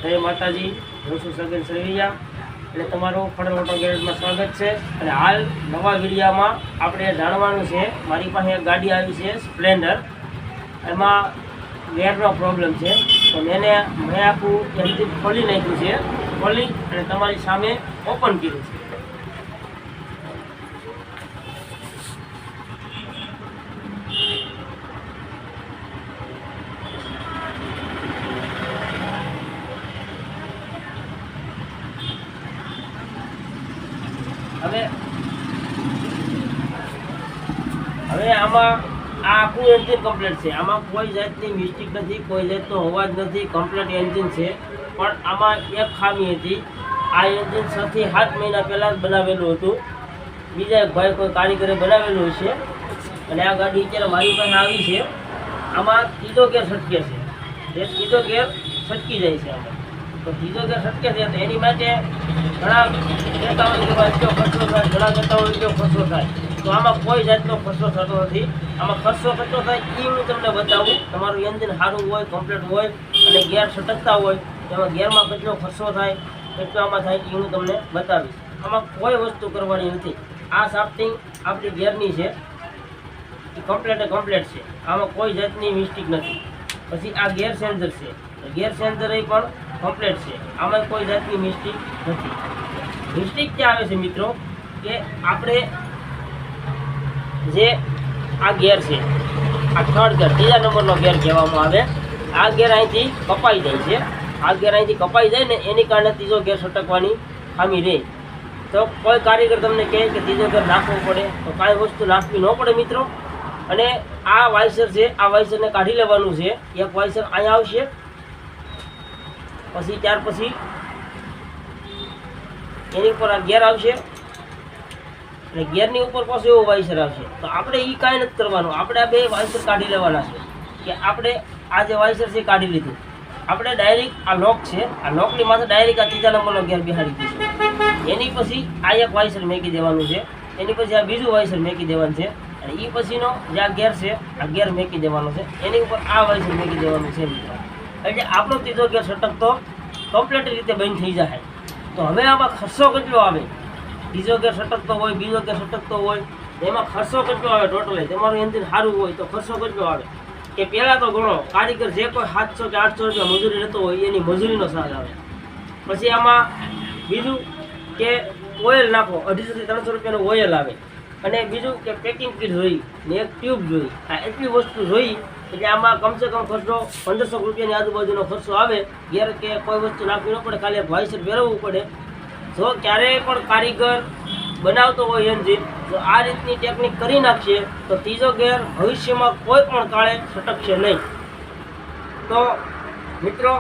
જય માતાજી, હું છું સગન સરવૈયા અને તમારું ફળર ઓટો ગેરેજમાં સ્વાગત છે। અને હાલ નવા વિડીયોમાં આપણે જાણવાનું છે, મારી પાસે એક ગાડી આવી છે સ્પ્લેન્ડર, એમાં ગેરનો પ્રોબ્લેમ છે, તો મેં આખું એન્જિન ખોલી નાખ્યું છે, ખોલી અને તમારી સામે ઓપન કર્યું છે। હવે આમાં આ આખું એન્જિન કમ્પ્લીટ છે, આમાં કોઈ જાતની મિસ્ટેક નથી, કોઈ જાતનો અવાજ નથી, કમ્પ્લીટ એન્જિન છે। પણ આમાં એક ખામી હતી, આ એન્જિન 6 થી 7 મહિના પહેલાં જ બનાવેલું હતું, બીજા એક ભાઈ કોઈ કારીગરે બનાવેલું છે। અને આ ગાડી અત્યારે મારી પાસે આવી છે, આમાં ત્રીજો ગેર છટકે છે, જે ત્રીજો ગેર છટકી જાય છે આમાં, તો ત્રીજો ગેર છટકે છે તો એની માટે ઘણા કહેતા હોય કે એટલો ખર્ચો થાય, ઘણા કહેતા હોય એટલો ખર્ચો થાય, તો આમાં કોઈ જાતનો ખર્ચો થતો નથી। આમાં ખર્ચો કેટલો થાય એ હું તમને બતાવું, તમારું એન્જિન સારું હોય, કમ્પ્લીટ હોય અને ગેર છટકતા હોય, એમાં ગેરમાં કેટલો ખર્ચો થાય, કેટલો આમાં થાય એ હું તમને બતાવીશ। આમાં કોઈ વસ્તુ કરવાની નથી, આ સાફ્ટિંગ આપણી ગેરની છે એ કમ્પ્લીટ છે, આમાં કોઈ જાતની મિસ્ટેક નથી। પછી આ ગેર ચેન્જર છે, ગેર ચેન્જર એ પણ કમ્પ્લીટ છે, આમાં કોઈ જાતની મિસ્ટેક નથી। મિસ્ટેક ક્યાં આવે છે મિત્રો, કે આપણે જે આ ગેર છે, આ થર્ડ ગેર, ત્રીજા નંબરનો ગેર કહેવામાં આવે, આ ગેર અહીંથી કપાઈ જાય છે, આ ગેર અહીંથી કપાઈ જાય ને એની કારણે ત્રીજો ગેર છટકવાની ખામી રહે। તો કોઈ કારીગર તમને કહે કે ત્રીજો ગેર નાખવો પડે, તો કાંઈ વસ્તુ નાખવી ન પડે મિત્રો। અને આ વાઇસર છે, આ વાઇસરને કાઢી લેવાનું છે, એક વાઇસર અહીંયા આવશે, પછી ત્યાર પછી એની ઉપર આ ગેર આવશે અને ગેરની ઉપર પાછું એવો વાઇસર આવશે। તો આપણે એ કાંઈ નથી કરવાનું, આપણે આ બે વાઇસર કાઢી લેવાના છે, કે આપણે આ જે વાઇસર છે કાઢી લીધું, આપણે ડાયરેક્ટ આ લોક છે, આ લોકની માથે ડાયરેક્ટ આ ત્રીજા નંબરનો ગેર બેહાડી દઈશું। એની પછી આ એક વાઇસર મેકી દેવાનું છે, એની પછી આ બીજું વાઇસર મેકી દેવાનું છે, અને એ પછીનો જે આ ગેર છે આ ગેર મેકી દેવાનો છે, એની ઉપર આ વાઇસર મેકી દેવાનું છે મિત્રો, એટલે આપણો ત્રીજો ગેર છટકતો કમ્પ્લીટ રીતે બંધ થઈ જાય। તો હવે આમાં ખર્ચો કેટલો આવે, ત્રીજો ગેર છટકતો હોય, બીજો ગેર છટકતો હોય, એમાં ખર્ચો કેટલો આવે ટોટલી, તમારું એન્જિન સારું હોય તો ખર્ચો કેટલો આવે, કે પહેલાં તો ગણો, કારીગર જે કોઈ 700 કે 800 રૂપિયા મજૂરી લેતો હોય એની મજૂરીનો ચાર્જ આવે। પછી આમાં બીજું કે ઓઇલ નાખો, 250 થી 300 રૂપિયાનું ઓઇલ આવે, અને બીજું કે પેકિંગ કીટ જોઈ ને એક ટ્યુબ જોઈ, આ એટલી વસ્તુ જોઈ એટલે આમાં કમસે કમ ખર્ચો 1500 રૂપિયાની આજુબાજુનો ખર્ચો આવે। ગેર કે કોઈ વસ્તુ નાખવી ન પડે, ખાલી એક વાઇસર ફેરવવું પડે। જો ક્યારેય પણ કારીગર બનાવતો હોય એન્જિન, જો આ રીતની ટેકનિક કરી નાખશે તો ત્રીજો ગેર ભવિષ્યમાં કોઈ પણ કાળે છટકશે નહીં। તો મિત્રો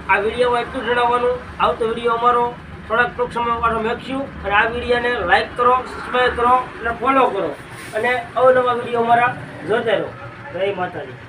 આ વિડીયોમાં એટલું જણાવવાનું, આવતો વિડીયો અમારો થોડાક ટૂંક સમય માટે મેકશું, અને આ વિડીયોને લાઇક કરો, સબસ્ક્રાઈબ કરો અને ફોલો કરો, અને અવનવા વિડીયો અમારા જોતા રહો। જય માતાજી।